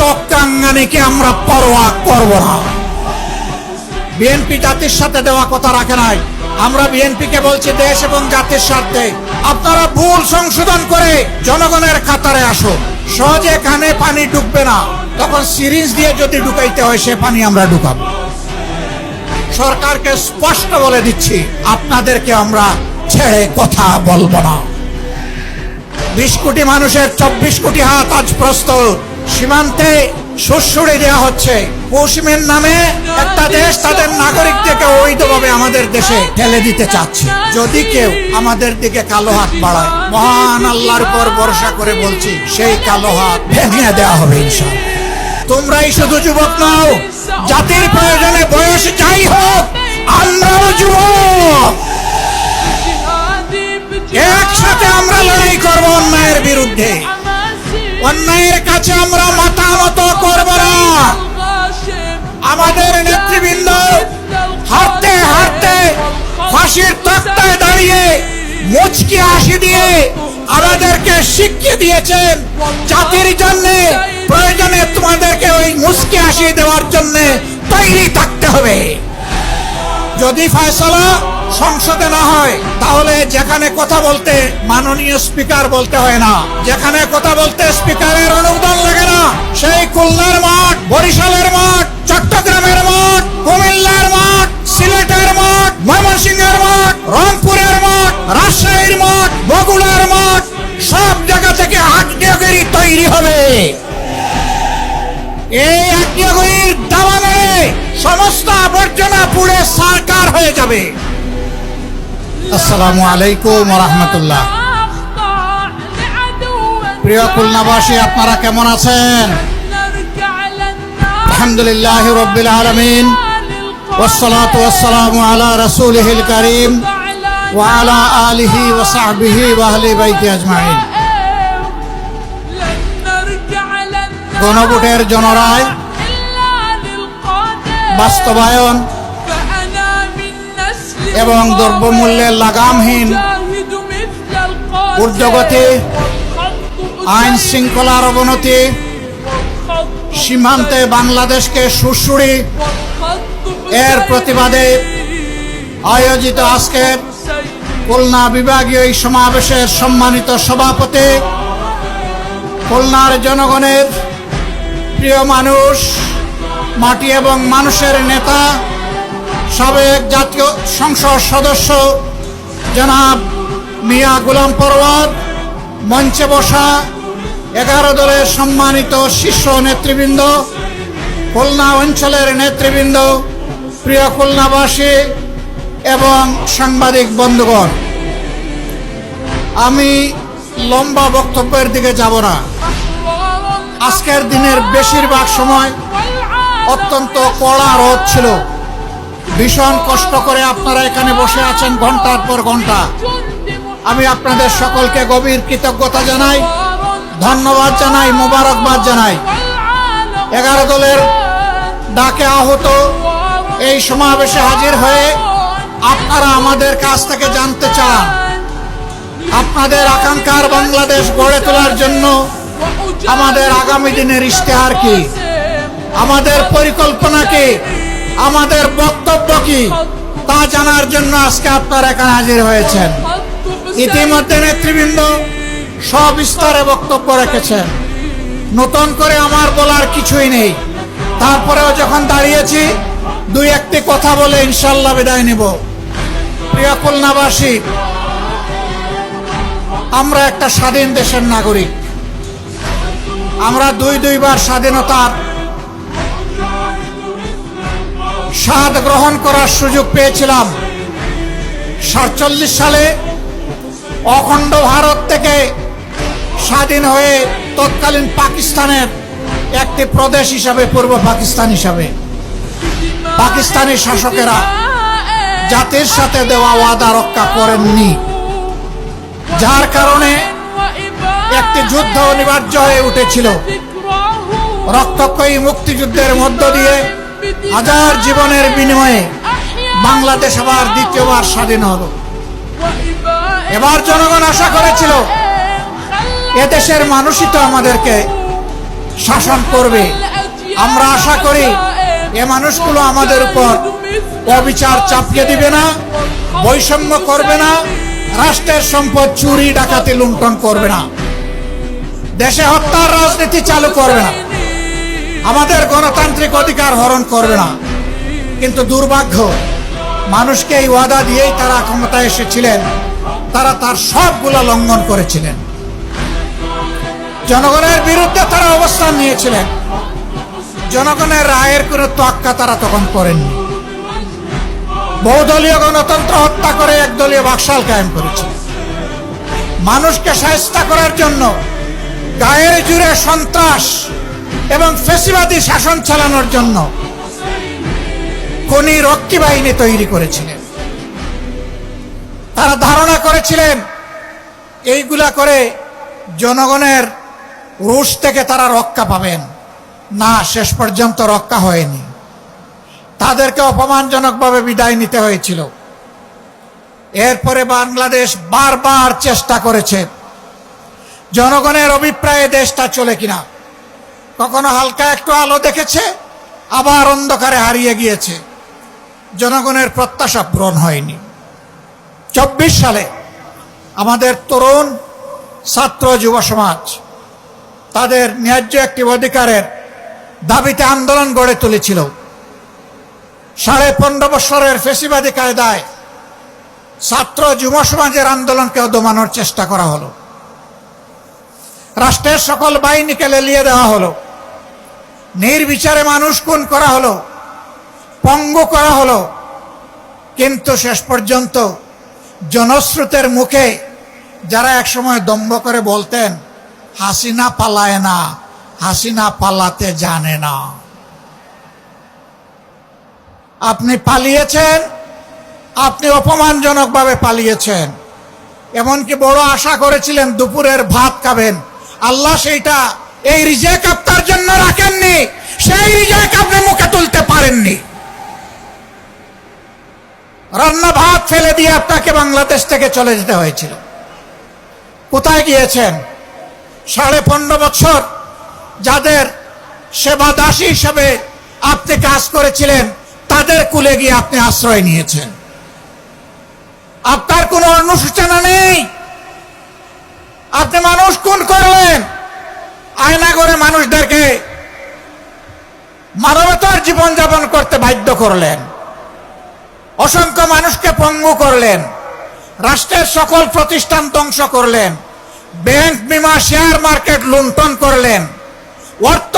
চক্রাঙ্গানিকে আমরা পরোয়া করব না। বিএনপি জাতির সাথে দেওয়া কথা রাখে নাই। আমরা বিএনপিকে বলছি দেশ এবং জাতির স্বার্থে আপনারা ভুল সংশোধন করে জনগণের কাতারে আসো। সহজে কানে পানি ঢুকবে না, তখন সিরিঞ্জ দিয়ে যদি ঢুকাইতে হয় সে পানি আমরা ঢুকাবো। সরকারকে স্পষ্ট বলে দিচ্ছি, আপনাদেরকে আমরা ছেড়ে কথা বলবো না। 20 কোটি মানুষের 24 কোটি হাত আজ প্রস্তুত। সীমান্তে সুড়সুড়ি দেওয়া হচ্ছে। পশ্চিমের নামে একটা দেশ তাদের নাগরিকদেরকে অবৈধভাবে আমাদের দেশে ঠেলে দিতে চাচ্ছে। যদি কেউ আমাদের দিকে কালো হাত বাড়ায়, মহান আল্লাহর উপর ভরসা করে বলছি সেই কালো হাত ভেঙে দেওয়া হবে ইনশাআল্লাহ। তোমরাই শুধু যুবক নও, জাতির প্রয়োজনে বয়স যাই হোক আমরাও যুবক। একসাথে আমরা লড়াই করব অন্যায়ের বিরুদ্ধে। অন্যায়ের কাছে আমরা মাথা নত করব না। আমাদের নেতৃবৃন্দ হাঁটতে হাঁটতে ফাঁসির তক্তায় দাঁড়িয়ে মুচকি হাসি দিয়ে আমাদেরকে শিখিয়ে দিয়েছেন জাতির জন্য প্রয়োজনে তোমাদেরকে ওই মুচকি হাসি দেওয়ার জন্য তৈরি থাকতে হবে। যদি ফয়সালা সংসদে না হয় তাহলে যেখানে কথা বলতে মাননীয় স্পিকার বলতে হয় না, যেখানে কথা বলতে স্পিকারের অনুমোদন লাগে না, সেই খুলনার মাঠ, বরিশালের মাঠ, চট্টগ্রামের মাঠ, কুমিল্লার মাঠ, সিলেটের মাঠ, ময়মনসিংহের মাঠ, রংপুরের মাঠ, রাজশাহীর মাঠ, বগুড়ার মাঠ, সব জায়গা থেকে আগ্নেয়গিরি তৈরি হবে। এই আগ্নেয়গিরির দাবানে সমস্ত আবর্জনা পুড়ে সারকার হয়ে যাবে। আসসালামু আলাইকুম ওয়া রাহমাতুল্লাহ। প্রিয় খুলনাবাসী, আপনারা কেমন আছেন? আলহামদুলিল্লাহি রাব্বিল আলামিন ওয়াসসালাতু ওয়াসসালামু আলা রাসূলিহিল কারীম ওয়া আলা আলিহি ওয়া সাহবিহি ওয়া আহলি বাইতি আজমাইন। গণভোটের জনরায় বাস্তবায়ন এবং দ্রব্যমূল্যের লাগামহীন ঊর্ধ্বগতি, আইন শৃঙ্খলার অবনতি, সীমান্তে বাংলাদেশকে সুড়সুড়ি, এর প্রতিবাদে আয়োজিত আজকের খুলনা বিভাগীয় এই সমাবেশের সম্মানিত সভাপতি, খুলনার জনগণের প্রিয় মানুষ, মাটি এবং মানুষের নেতা, সাবেক জাতীয় সংসদ সদস্য জনাব মিয়া গোলাম পরওয়ার, মঞ্চে বসা 11 দলের সম্মানিত শীর্ষ নেতৃবৃন্দ, খুলনা অঞ্চলের নেতৃবৃন্দ, প্রিয় খুলনাবাসী এবং সাংবাদিক বন্ধুগণ, আমি লম্বা বক্তব্যের দিকে যাব না। আজকের দিনের বেশিরভাগ সময় অত্যন্ত কড়া রোদ ছিল। ভীষণ কষ্ট করে আপনারা এখানে বসে আছেন ঘন্টার পর ঘন্টা। আমি আপনাদের সকলকে গভীর কৃতজ্ঞতা জানাই, ধন্যবাদ জানাই, মোবারকবাদ জানাই। 11 দলের ডাকে আহত এই সমাবেশে হাজির হয়ে আপনারা আমাদের কাছ থেকে জানতে চান আপনাদের আকাঙ্ক্ষার বাংলাদেশ গড়ে তোলার জন্য আমাদের আগামী দিনের ইশতেহার কি, আমাদের পরিকল্পনা কি, আমাদের বক্তব্য কি, তা জানার জন্য আজকে আপনারা এখানে হাজির হয়েছেন। ইতিমধ্যে নেতৃবৃন্দ সবিস্তারে বক্তব্য রেখেছেন, নতুন করে আমার বলার কিছুই নেই। তারপরেও যখন দাঁড়িয়েছি 2-1টি কথা বলে ইনশাআল্লাহ বিদায় নেব। প্রিয় খুলনাবাসী, আমরা একটা স্বাধীন দেশের নাগরিক। আমরা 2-2বার স্বাধীনতার স্বাদ গ্রহণ করার সুযোগ পেয়েছিলাম। 47 সালে অখণ্ড ভারত থেকে স্বাধীন হয়ে তৎকালীন পাকিস্তানের একটি প্রদেশ হিসাবে, পূর্ব পাকিস্তান হিসাবে, পাকিস্তানি শাসকেরা জাতির সাথে দেওয়া ওয়াদা রক্ষা করেননি, যার কারণে একটি যুদ্ধ অনিবার্য হয়ে উঠেছিল। রক্তক্ষয়ী মুক্তিযুদ্ধের মধ্য দিয়ে হাজার জীবনের বিনিময়ে বাংলাদেশ আবার দ্বিতীয়বার স্বাধীন হলো। এবার জনগণ আশা করেছিল এদেশের মানুষই তো আমাদেরকে শাসন করবে। আমরা আশা করি এ মানুষগুলো আমাদের উপর অবিচার চাপিয়ে দিবে না, বৈষম্য করবে না, রাষ্ট্রের সম্পদ চুরি ডাকাতি লুণ্ঠন করবে না, দেশে হত্যার রাজনীতি চালু করবে না, আমাদের গণতান্ত্রিক অধিকার হরণ করবে না। কিন্তু দুর্ভাগ্য, মানুষকে এই ওয়াদা দিয়েই তারা ক্ষমতায় এসেছিলেন, তারা তার সবগুলো লঙ্ঘন করেছিলেন। জনগণের বিরুদ্ধে তারা অবস্থান নিয়েছিলেন, জনগণের রায়ের কোনো তোয়াক্কা তারা তখন করেননি। বহুদলীয় গণতন্ত্র হত্যা করে একদলীয় বাকশাল কায়েম করেছে। মানুষকে শায়েস্তা করার জন্য গায়ের জুড়ে সন্ত্রাস এবং ফ্যাসিবাদী শাসন চালানোর জন্য খনি রক্ষী বাহিনী তৈরি করেছিলেন। তারা ধারণা করেছিলেন এইগুলা করে জনগণের রোষ থেকে তারা রক্ষা পাবেন। না, শেষ পর্যন্ত রক্ষা হয়নি। তাদেরকে অপমানজনকভাবে বিদায় নিতে হয়েছিল। এরপরে বাংলাদেশ বারবার চেষ্টা করেছে জনগণের অভিপ্রায়ে দেশটা চলে কিনা। কখনো হালকা একটু আলো দেখেছে, আবার অন্ধকারে হারিয়ে গিয়েছে। জনগণের প্রত্যাশা পূরণ হয়নি। 24 সালে আমাদের তরুণ ছাত্র যুব সমাজ তাদের ন্যায্য একটি অধিকারের দাবিতে আন্দোলন গড়ে তুলেছিল। 15.5 বছরের ফ্যাসিবাদী কায়দায় ছাত্র যুব সমাজের আন্দোলনকেও দমানোর চেষ্টা করা হলো। রাষ্ট্রের সকল বাহিনীকে লেলিয়ে দেওয়া হলো, নির্বিচারে মানুষ খুন করা হলো, পঙ্গু করা হলো। কিন্তু শেষ পর্যন্ত জনস্রোতের মুখে যারা একসময় দম্ভ করে বলতেন হাসিনা পালায় না, হাসিনা পালাতে জানে না, আপনি পালিয়েছেন, আপনি অপমানজনকভাবে পালিয়েছেন। এমনকি বড় আশা করেছিলেন দুপুরের ভাত খাবেন, আল্লাহ সেইটা এই রিজেক আপনার জন্য রাখেননি, সেই রিজেক আপনি মুখে তুলতে পারেননি। রান্না ভাত ফেলে দিয়ে আপনাকে বাংলাদেশ থেকে চলে যেতে হয়েছিল। কোথায় গিয়েছেন? 15.5 বছর যাদের সেবা দাসী হিসেবে আপনি কাজ করেছিলেন, তাদের কুলে গিয়ে আপনি আশ্রয় নিয়েছেন। আপনার কোনো অনুশোচনা নেই। আপনি মানুষ খুন করলেন, আয়না করে মানুষদেরকে মানবতার জীবনযাপন করতে বাধ্য করলেন, অসংখ্য মানুষকে পঙ্গু করলেন, রাষ্ট্রের সকল প্রতিষ্ঠান ধ্বংস করলেন, ব্যাংক, বিমা, শেয়ার মার্কেট লুণ্ঠন করলেন, অর্থ